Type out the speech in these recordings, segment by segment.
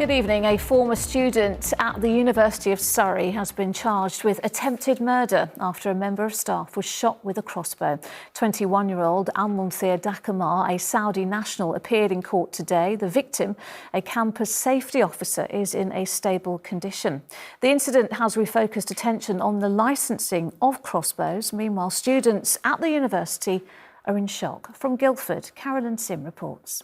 Good evening. A former student at the University of Surrey has been charged with attempted murder after a member of staff was shot with a crossbow. 21-year-old Almunthir Dakamar, a Saudi national, appeared in court today. The victim, a campus safety officer, is in a stable condition. The incident has refocused attention on the licensing of crossbows. Meanwhile, students at the university are in shock. From Guildford, Carolyn Sim reports.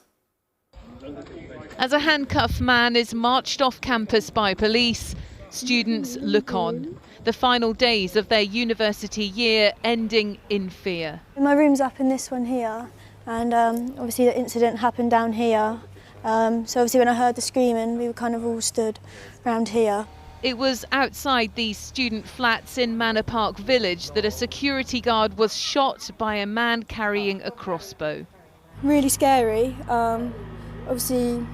As a handcuffed man is marched off campus by police, students look on. The final days of their university year ending in fear. My room's up in this one here, and obviously the incident happened down here. So obviously when I heard the screaming, we were kind of all stood around here. It was outside these student flats in Manor Park Village that a security guard was shot by a man carrying a crossbow. Really scary. Obviously,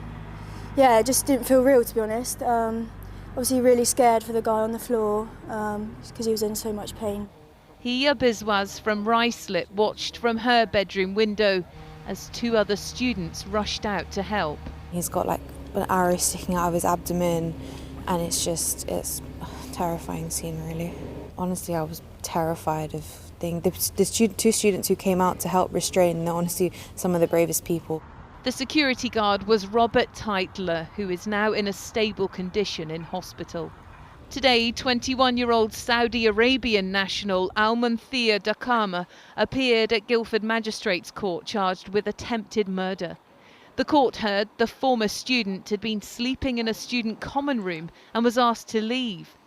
yeah, it just didn't feel real, to be honest. Obviously really scared for the guy on the floor because he was in so much pain. Hiya Biswas from Ruislip watched from her bedroom window as two other students rushed out to help. He's got like an arrow sticking out of his abdomen, and it's a terrifying scene, really. Honestly, I was terrified of the two students who came out to help restrain. They're honestly some of the bravest people. The security guard was Robert Teitler, who is now in a stable condition in hospital. Today, 21-year-old Saudi Arabian national Almunthir Dakamar appeared at Guildford Magistrates Court charged with attempted murder. The court heard the former student had been sleeping in a student common room and was asked to leave.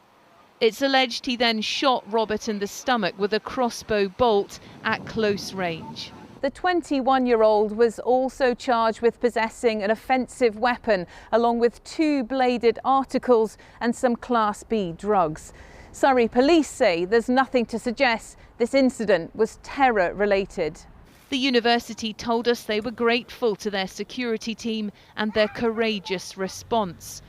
It's alleged he then shot Robert in the stomach with a crossbow bolt at close range. The 21-year-old was also charged with possessing an offensive weapon, along with 2 bladed articles and some Class B drugs. Surrey police say there's nothing to suggest this incident was terror-related. The university told us they were grateful to their security team and their courageous response.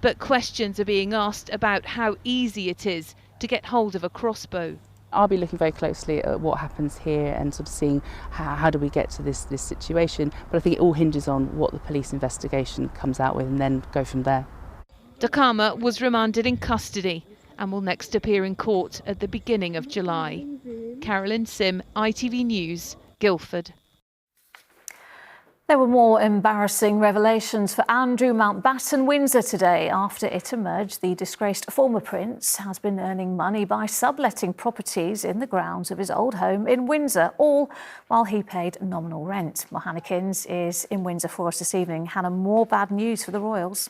But questions are being asked about how easy it is to get hold of a crossbow. I'll be looking very closely at what happens here and sort of seeing how do we get to this situation. But I think it all hinges on what the police investigation comes out with and then go from there. Dakamar was remanded in custody and will next appear in court at the beginning of July. Carolyn Sim, ITV News, Guildford. There were more embarrassing revelations for Andrew Mountbatten Windsor today after it emerged the disgraced former prince has been earning money by subletting properties in the grounds of his old home in Windsor, all while he paid nominal rent. Hannah Kins is in Windsor for us this evening. Hannah, more bad news for the royals.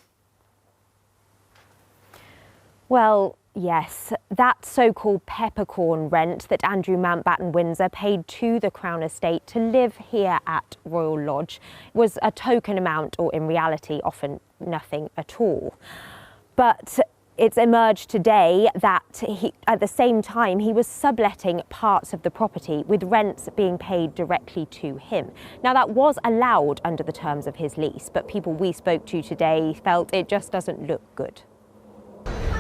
Well, yes, that so-called peppercorn rent that Andrew Mountbatten Windsor paid to the Crown Estate to live here at Royal Lodge was a token amount, or in reality, often nothing at all. But it's emerged today that at the same time, he was subletting parts of the property with rents being paid directly to him. Now, that was allowed under the terms of his lease, but people we spoke to today felt it just doesn't look good.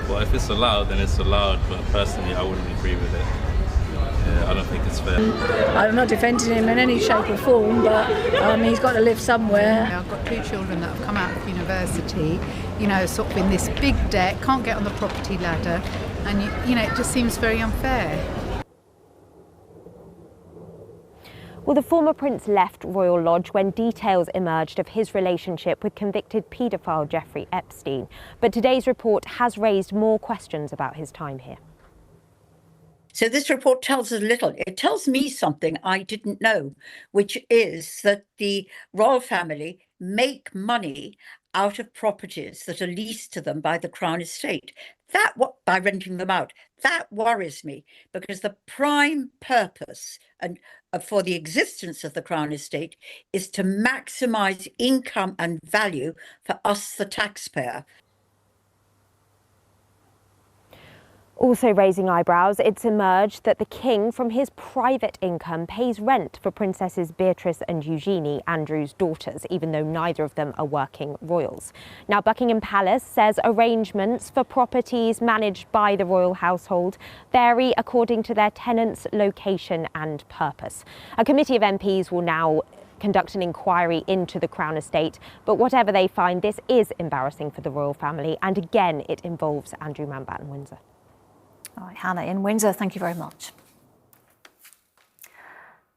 Well, if it's allowed, then it's allowed, but personally I wouldn't agree with it. Yeah, I don't think it's fair. I'm not defending him in any shape or form, but he's got to live somewhere. I've got 2 children that have come out of university, sort of in this big debt, can't get on the property ladder, and it just seems very unfair. Well, the former prince left Royal Lodge when details emerged of his relationship with convicted paedophile Jeffrey Epstein. But today's report has raised more questions about his time here. So this report tells us little. It tells me something I didn't know, which is that the royal family make money out of properties that are leased to them by the Crown Estate. By renting them out. That worries me, because the prime purpose for the existence of the Crown Estate is to maximise income and value for us, the taxpayer. Also raising eyebrows, it's emerged that the king, from his private income, pays rent for Princesses Beatrice and Eugenie, Andrew's daughters, even though neither of them are working royals. Now, Buckingham Palace says arrangements for properties managed by the royal household vary according to their tenants' location and purpose. A committee of MPs will now conduct an inquiry into the Crown Estate. But whatever they find, this is embarrassing for the royal family. And again, it involves Andrew Mountbatten Windsor. All right, Hannah in Windsor, thank you very much.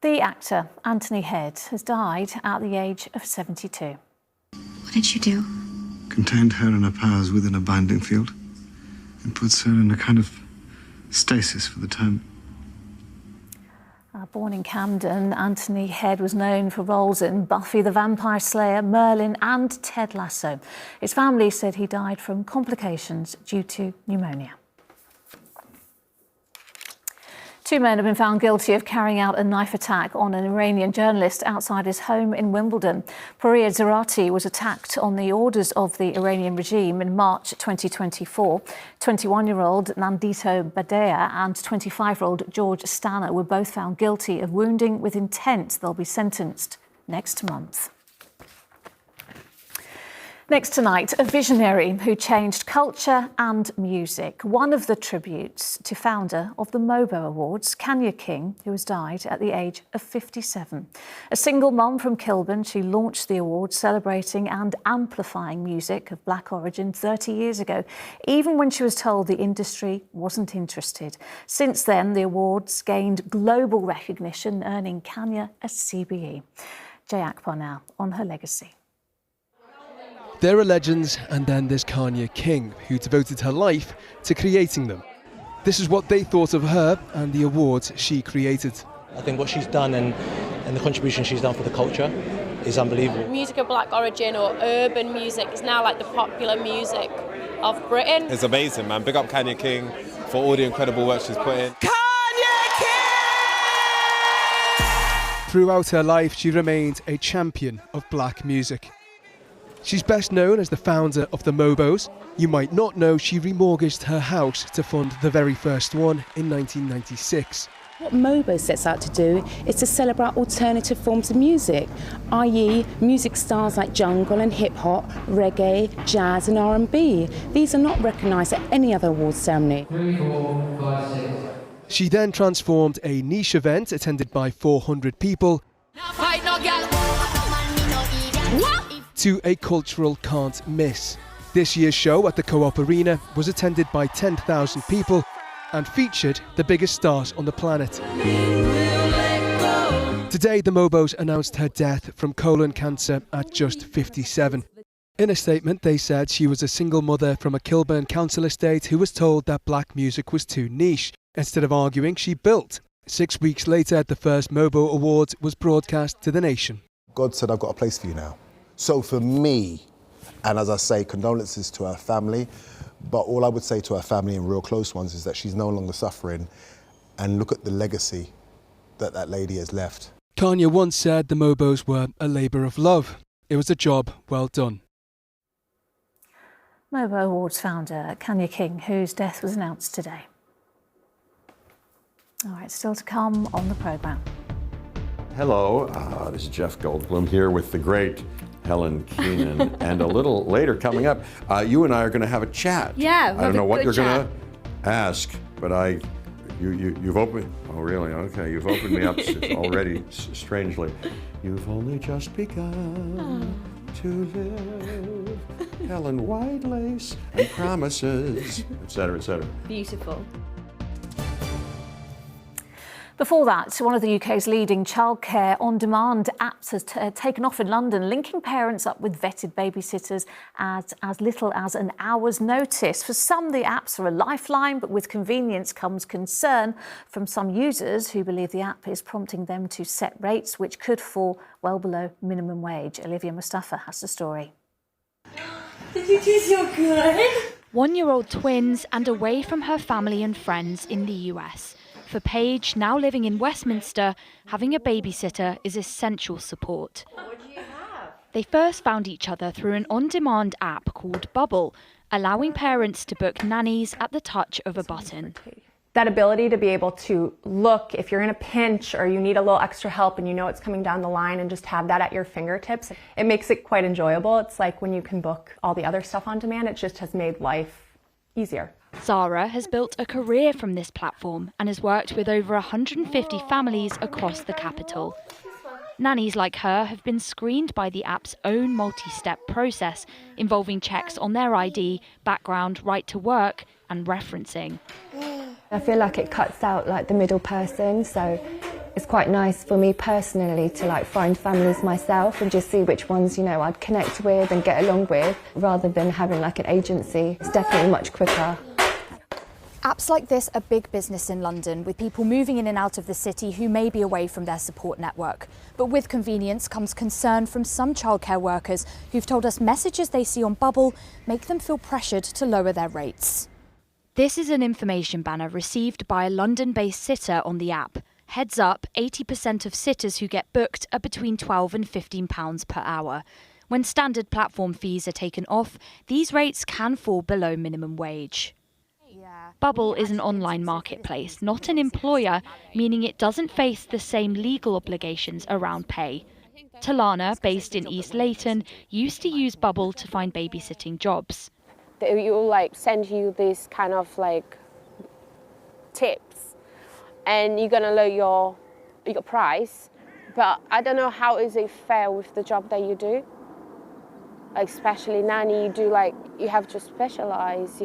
The actor Anthony Head has died at the age of 72. What did you do? Contained her and her powers within a binding field and puts her in a kind of stasis for the time. Born in Camden, Anthony Head was known for roles in Buffy the Vampire Slayer, Merlin and Ted Lasso. His family said he died from complications due to pneumonia. 2 men have been found guilty of carrying out a knife attack on an Iranian journalist outside his home in Wimbledon. Pariya Zarati was attacked on the orders of the Iranian regime in March 2024. 21-year-old Nandito Badea and 25-year-old George Stanner were both found guilty of wounding with intent. They'll be sentenced next month. Next tonight, a visionary who changed culture and music. One of the tributes to founder of the Mobo Awards, Kanya King, who has died at the age of 57. A single mum from Kilburn, she launched the awards celebrating and amplifying music of black origin 30 years ago, even when she was told the industry wasn't interested. Since then, the awards gained global recognition, earning Kanya a CBE. Jay Akbar now on her legacy. There are legends, and then there's Kanya King, who devoted her life to creating them. This is what they thought of her and the awards she created. I think what she's done and the contribution she's done for the culture is unbelievable. Music of black origin or urban music is now like the popular music of Britain. It's amazing, man. Big up Kanya King for all the incredible work she's put in. Throughout her life, she remained a champion of black music. She's best known as the founder of the Mobos. You might not know she remortgaged her house to fund the very first one in 1996. What Mobo sets out to do is to celebrate alternative forms of music, i.e. music styles like jungle and hip-hop, reggae, jazz and R&B. These are not recognised at any other awards ceremony. 3, 4, 5, 6. She then transformed a niche event attended by 400 people to a cultural can't miss. This year's show at the Co-op Arena was attended by 10,000 people and featured the biggest stars on the planet. Today, the Mobos announced her death from colon cancer at just 57. In a statement, they said she was a single mother from a Kilburn council estate who was told that black music was too niche. Instead of arguing, she built. 6 weeks later, the first Mobo Awards was broadcast to the nation. God said, I've got a place for you now. So for me, and as I say, condolences to her family, but all I would say to her family and real close ones is that she's no longer suffering, and look at the legacy that that lady has left. Kanya once said the Mobos were a labour of love. It was a job well done. Mobo Awards founder Kanya King, whose death was announced today. All right, still to come on the programme. Hello, this is Jeff Goldblum here with the great Helen Keenan, and a little later coming up, you and I are going to have a chat. Yeah, I don't know what you're going to ask, but you've opened. Oh, really? Okay, you've opened me up already strangely. You've only just begun to live. Helen, white lace and promises, etc., etc. Beautiful. Before that, one of the UK's leading childcare on-demand apps has taken off in London, linking parents up with vetted babysitters at as little as an hour's notice. For some, the apps are a lifeline, but with convenience comes concern from some users who believe the app is prompting them to set rates which could fall well below minimum wage. Olivia Mustafa has the story. Did you do so good? 1-year-old twins and away from her family and friends in the US. For Paige, now living in Westminster, having a babysitter is essential support. What do you have? They first found each other through an on-demand app called Bubble, allowing parents to book nannies at the touch of a button. That ability to be able to look if you're in a pinch or you need a little extra help and you know it's coming down the line and just have that at your fingertips, it makes it quite enjoyable. It's like when you can book all the other stuff on demand, it just has made life easier. Zara has built a career from this platform and has worked with over 150 families across the capital. Nannies like her have been screened by the app's own multi-step process, involving checks on their ID, background, right to work and referencing. I feel like it cuts out like the middle person, so it's quite nice for me personally to like find families myself and just see which ones, you know, I'd connect with and get along with, rather than having like an agency. It's definitely much quicker. Apps like this are big business in London, with people moving in and out of the city who may be away from their support network. But with convenience comes concern from some childcare workers who've told us messages they see on Bubble make them feel pressured to lower their rates. This is an information banner received by a London-based sitter on the app. Heads up, 80% of sitters who get booked are between £12 and £15 per hour. When standard platform fees are taken off, these rates can fall below minimum wage. Bubble is an online marketplace, not an employer, meaning it doesn't face the same legal obligations around pay. Talana, based in East Leyton, used to use Bubble to find babysitting jobs. They will like send you this kind of like tips, and you're gonna lower your price. But I don't know how is it fair with the job that you do. Like especially nanny, you have to specialize.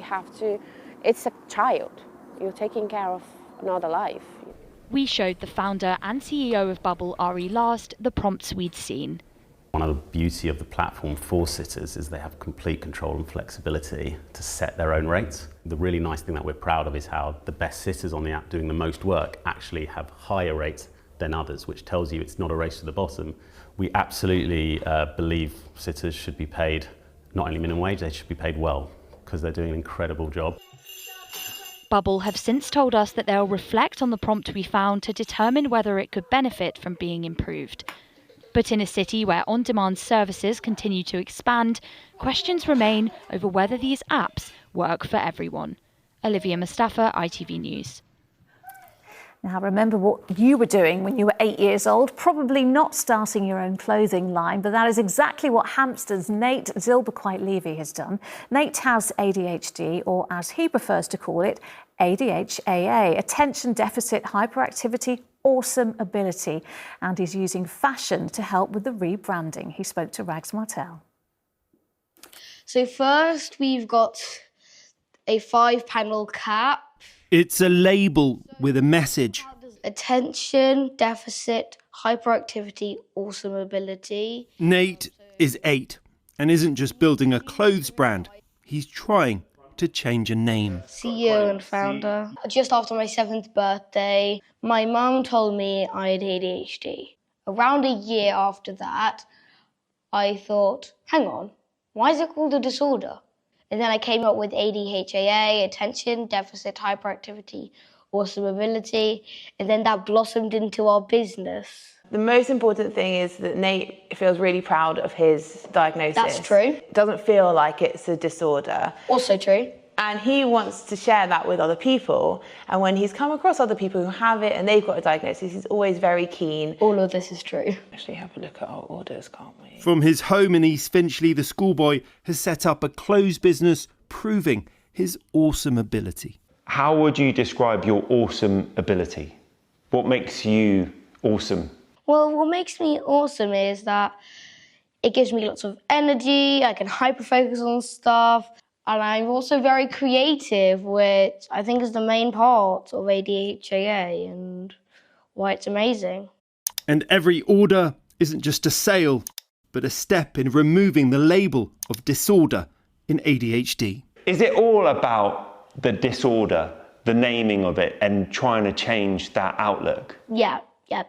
It's a child. You're taking care of another life. We showed the founder and CEO of Bubble, Ari Last, the prompts we'd seen. One of the beauty of the platform for sitters is they have complete control and flexibility to set their own rates. The really nice thing that we're proud of is how the best sitters on the app doing the most work actually have higher rates than others, which tells you it's not a race to the bottom. We absolutely believe sitters should be paid not only minimum wage, they should be paid well, because they're doing an incredible job. Bubble have since told us that they'll reflect on the prompt we found to determine whether it could benefit from being improved. But in a city where on-demand services continue to expand, questions remain over whether these apps work for everyone. Olivia Mustafa, ITV News. Now, remember what you were doing when you were 8 years old, probably not starting your own clothing line, but that is exactly what Hampstead's Nate Zilberquite-Levy has done. Nate has ADHD, or as he prefers to call it, ADHAA, Attention Deficit Hyperactivity Awesome Ability, and he's using fashion to help with the rebranding. He spoke to Rags Martel. So first we've got a 5-panel cap. It's a label with a message. Attention Deficit Hyperactivity Awesome Ability. Nate is 8 and isn't just building a clothes brand. He's trying to change a name. CEO and founder. Just after my 7th birthday, my mum told me I had ADHD. Around a year after that, I thought, hang on, why is it called a disorder? And then I came up with ADHAA, Attention Deficit Hyperactivity Awesome Ability, and then that blossomed into our business. The most important thing is that Nate feels really proud of his diagnosis. That's true. Doesn't feel like it's a disorder. Also true. And he wants to share that with other people. And when he's come across other people who have it and they've got a diagnosis, he's always very keen. All of this is true. Actually have a look at our orders, can't we? From his home in East Finchley, the schoolboy has set up a clothes business proving his awesome ability. How would you describe your awesome ability? What makes you awesome? Well, what makes me awesome is that it gives me lots of energy, I can hyper-focus on stuff, and I'm also very creative, which I think is the main part of ADHAA and why it's amazing. And every order isn't just a sale, but a step in removing the label of disorder in ADHD. Is it all about the disorder, the naming of it, and trying to change that outlook? Yeah,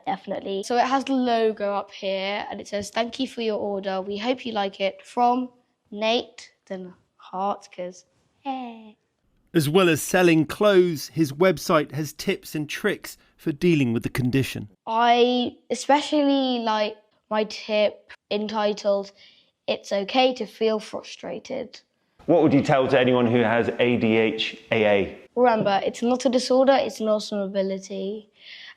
definitely. So it has the logo up here, and it says, "Thank you for your order. We hope you like it." From Nate, then heart, because hey. As well as selling clothes, his website has tips and tricks for dealing with the condition. I especially like my tip entitled, "It's okay to feel frustrated." What would you tell to anyone who has ADHAA? Remember, it's not a disorder, it's an awesome ability.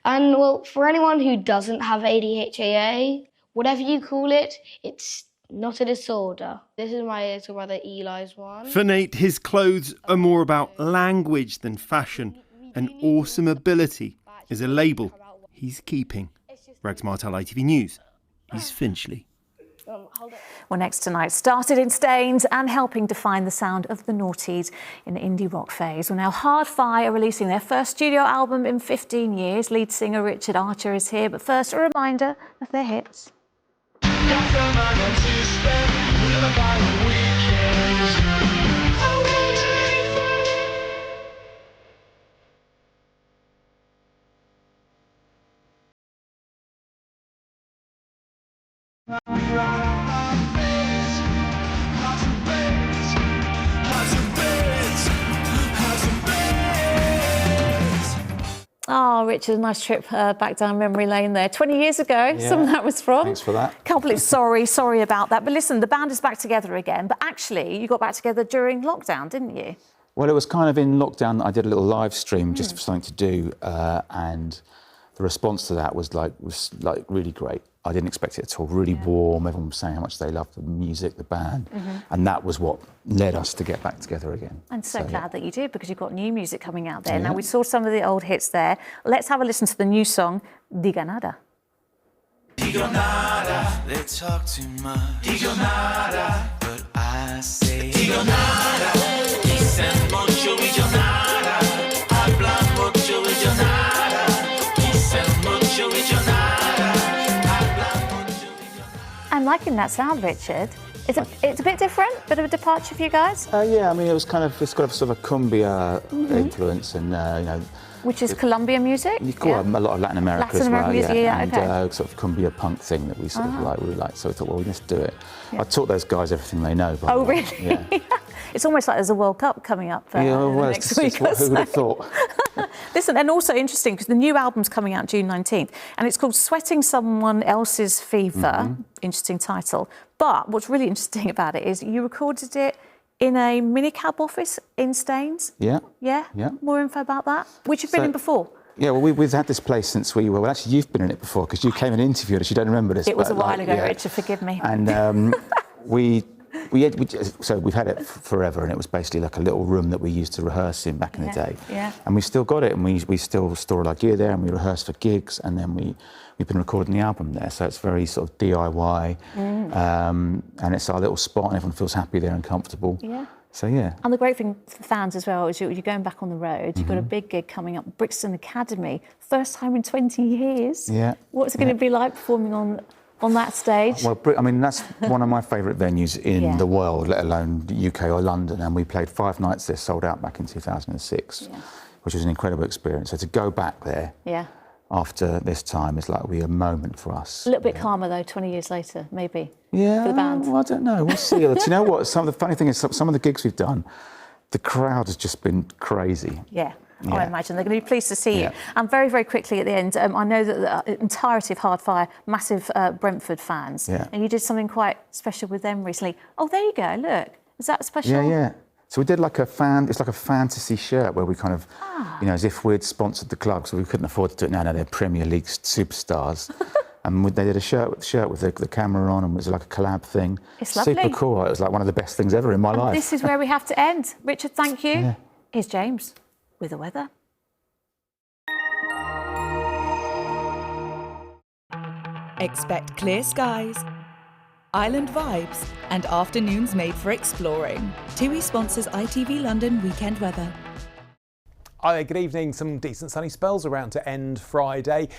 And well, for anyone who doesn't have ADHAA, whatever you call it, it's not a disorder. This is my little brother Eli's one. For Nate, his clothes are more about language than fashion. An awesome ability is a label he's keeping. Rags Martel, ITV News. He's Finchley. Well, next tonight, started in Staines and helping define the sound of the noughties in the indie rock phase. Well, now Hardfire are releasing their first studio album in 15 years. Lead singer Richard Archer is here, but first a reminder of their hits. Oh, Richard, nice trip back down memory lane there. 20 years ago, some of that was from. Thanks for that. Can't believe, sorry about that. But listen, the band is back together again. But actually, you got back together during lockdown, didn't you? Well, it was kind of in lockdown that I did a little live stream just for something to do, and the response to that was like really great. I didn't expect it at all. Really warm. Everyone was saying how much they loved the music, the band, and that was what led us to get back together again. I'm so glad that you did, because you've got new music coming out there. Now, we saw some of the old hits there. Let's have a listen to the new song, Diga Nada. Digo nada, they talk too much. Digo nada, but I say Digo nada. Dicen mucho y yo nada. Hablan mucho y yo nada. Dicen mucho y yo nada. Hablan mucho y yo nada. I'm liking that sound, Richard. It's a bit different, bit of a departure for you guys. Yeah, I mean, it's got a sort of a cumbia influence, and you know. Which is Colombian music? You call it a lot of Latin America as well, music, and sort of really punk thing that we sort of really like. So we thought, well, let's do it. I taught those guys everything they know. Oh, really? Yeah. It's almost like there's a World Cup coming up next week. Who would have thought? Listen, and also interesting, because the new album's coming out June 19th, and it's called Sweating Someone Else's Fever. Interesting title. But what's really interesting about it is you recorded it in a minicab office in Staines. Yeah. Yeah? Yeah. More info about that? Which you've been in before? Yeah, well, we've had this place since we were... Well, actually, you've been in it before, because you came and interviewed us. You don't remember this. It was a while ago, Richard, forgive me. And so we've had it forever, and it was basically like a little room that we used to rehearse in back in the day. Yeah. And we've still got it, and we still store all our gear there, and we rehearse for gigs, and then we've been recording the album there. So it's very sort of DIY, and it's our little spot, and everyone feels happy there and comfortable. Yeah. So, yeah. And the great thing for fans as well is you're going back on the road. You've got a big gig coming up, Brixton Academy, first time in 20 years. Yeah. What's it going to be like performing on that stage? Well, I mean, that's one of my favourite venues in the world, let alone the UK or London. And we played 5 nights there, sold out back in 2006, which was an incredible experience. So to go back there after this time is like a moment for us. A little bit calmer, though, 20 years later, maybe, for the band. Well, I don't know. We'll see. Do you know what? The funny thing is, some of the gigs we've done, the crowd has just been crazy. Yeah. I imagine they're going to be pleased to see you. And very, very quickly at the end, I know that the entirety of Hardfire, massive Brentford fans, and you did something quite special with them recently. Oh, there you go, look. Is that special? Yeah. So we did it's like a fantasy shirt where we kind of, you know, as if we'd sponsored the club, so we couldn't afford to do it now. They're Premier League superstars. And they did a shirt with the camera on, and it was like a collab thing. It's lovely. Super cool. It was like one of the best things ever in my life. This is where we have to end. Richard, thank you. Here's James with the weather. Expect clear skies, island vibes, and afternoons made for exploring. TUI sponsors ITV London weekend weather. Hi there, good evening. Some decent sunny spells around to end Friday.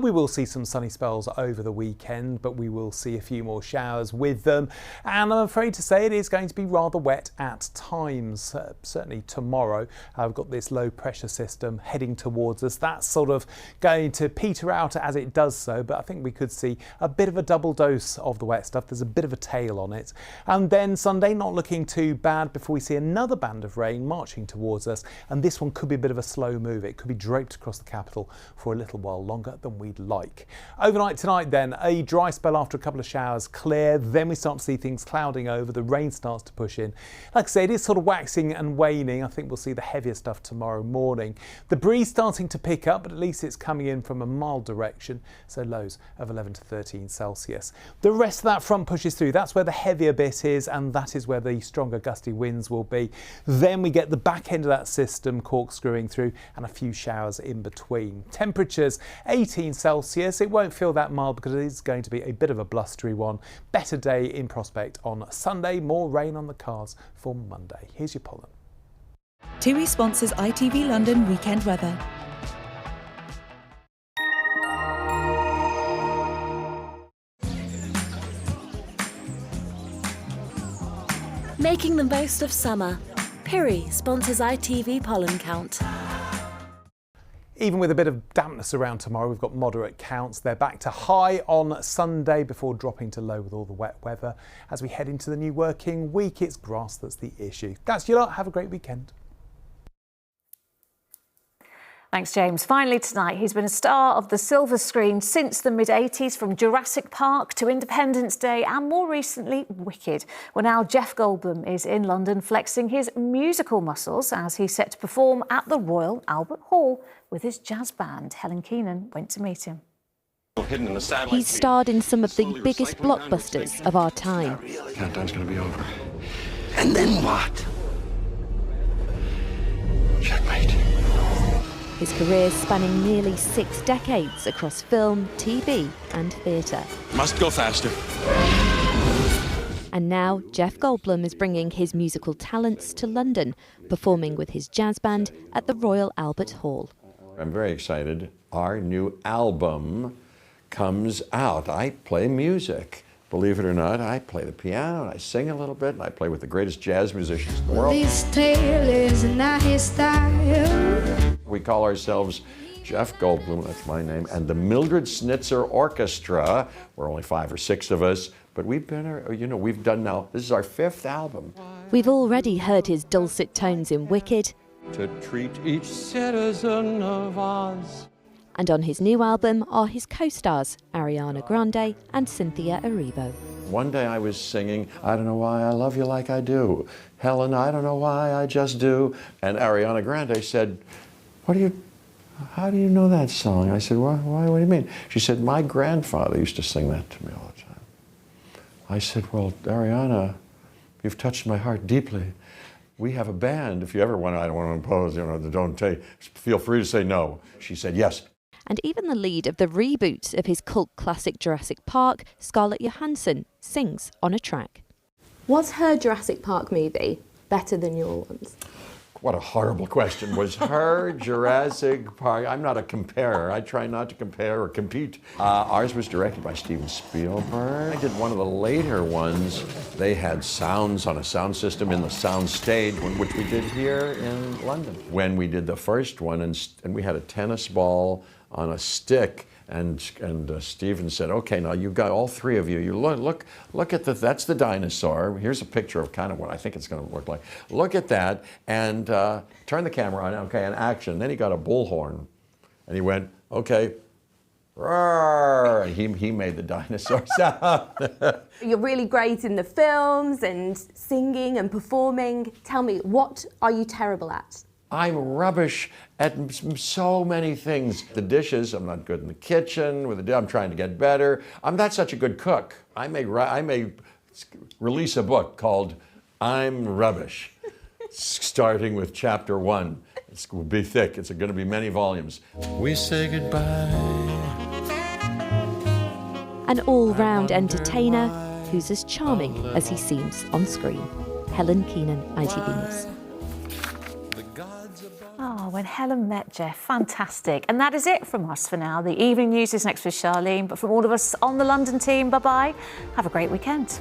We will see some sunny spells over the weekend, but we will see a few more showers with them. And I'm afraid to say it is going to be rather wet at times. Certainly tomorrow, I've got this low pressure system heading towards us. That's sort of going to peter out as it does so, but I think we could see a bit of a double dose of the wet stuff. There's a bit of a tail on it. And then Sunday, not looking too bad before we see another band of rain marching towards us. And this one could be a bit of a slow move. It could be draped across the capital for a little while longer than we'd like. Overnight tonight then, a dry spell after a couple of showers, clear, then we start to see things clouding over, the rain starts to push in. Like I say, it is sort of waxing and waning. I think we'll see the heavier stuff tomorrow morning. The breeze starting to pick up, but at least it's coming in from a mild direction, so lows of 11 to 13 Celsius. The rest of that front pushes through. That's where the heavier bit is, and that is where the stronger gusty winds will be. Then we get the back end of that system corkscrewing coming through and a few showers in between. Temperatures 18 Celsius. It won't feel that mild because it is going to be a bit of a blustery one. Better day in prospect on Sunday. More rain on the cards for Monday. Here's your pollen. TUI sponsors ITV London weekend weather. Making the most of summer. Piri sponsors ITV pollen count. Even with a bit of dampness around tomorrow, we've got moderate counts. They're back to high on Sunday before dropping to low with all the wet weather. As we head into the new working week, it's grass that's the issue. That's your lot. Have a great weekend. Thanks, James. Finally tonight, he's been a star of the silver screen since the mid-80s, from Jurassic Park to Independence Day and more recently, Wicked. Well, now Jeff Goldblum is in London flexing his musical muscles as he's set to perform at the Royal Albert Hall with his jazz band. Helen Keenan went to meet him. He's starred in some of the biggest blockbusters of our time. Countdown's gonna be over. And then what? Checkmate. His career spanning nearly 6 decades across film, TV and theatre. Must go faster. And now Jeff Goldblum is bringing his musical talents to London, performing with his jazz band at the Royal Albert Hall. I'm very excited. Our new album comes out. I play music. Believe it or not, I play the piano, and I sing a little bit, and I play with the greatest jazz musicians in the world. This tale is not his style. We call ourselves Jeff Goldblum, that's my name, and the Mildred Snitzer Orchestra. We're only 5 or 6 of us, but we've been, we've done now, this is our 5th album. We've already heard his dulcet tones in Wicked. To treat each citizen of Oz. And on his new album are his co-stars, Ariana Grande and Cynthia Erivo. One day I was singing, I don't know why I love you like I do. Helen, I don't know why I just do. And Ariana Grande said, how do you know that song? I said, why, what do you mean? She said, my grandfather used to sing that to me all the time. I said, well, Ariana, you've touched my heart deeply. We have a band. If you ever want, I don't want to impose, feel free to say no. She said, yes. And even the lead of the reboot of his cult classic Jurassic Park, Scarlett Johansson, sings on a track. Was her Jurassic Park movie better than your ones? What a horrible question. Was her Jurassic Park? I'm not a comparer. I try not to compare or compete. Ours was directed by Steven Spielberg. I did one of the later ones. They had sounds on a sound system in the sound stage, which we did here in London. When we did the first one, and we had a tennis ball on a stick, and Steven said, okay, now you've got all 3 of you. You look at that's the dinosaur. Here's a picture of kind of what I think it's going to look like. Look at that, and turn the camera on, okay, and action. Then he got a bullhorn, and he went, okay, roar, and he made the dinosaur sound. You're really great in the films and singing and performing. Tell me, what are you terrible at? I'm rubbish at so many things. The dishes, I'm not good in the kitchen. I'm trying to get better. I'm not such a good cook. I may release a book called I'm Rubbish, starting with chapter 1. It will be thick. It's going to be many volumes. We say goodbye. An all-round entertainer who's as charming as he seems on screen. Helen Keenan, ITV News. Oh, when Helen met Jeff, fantastic. And that is it from us for now. The evening news is next with Charlene, but from all of us on the London team, bye-bye. Have a great weekend.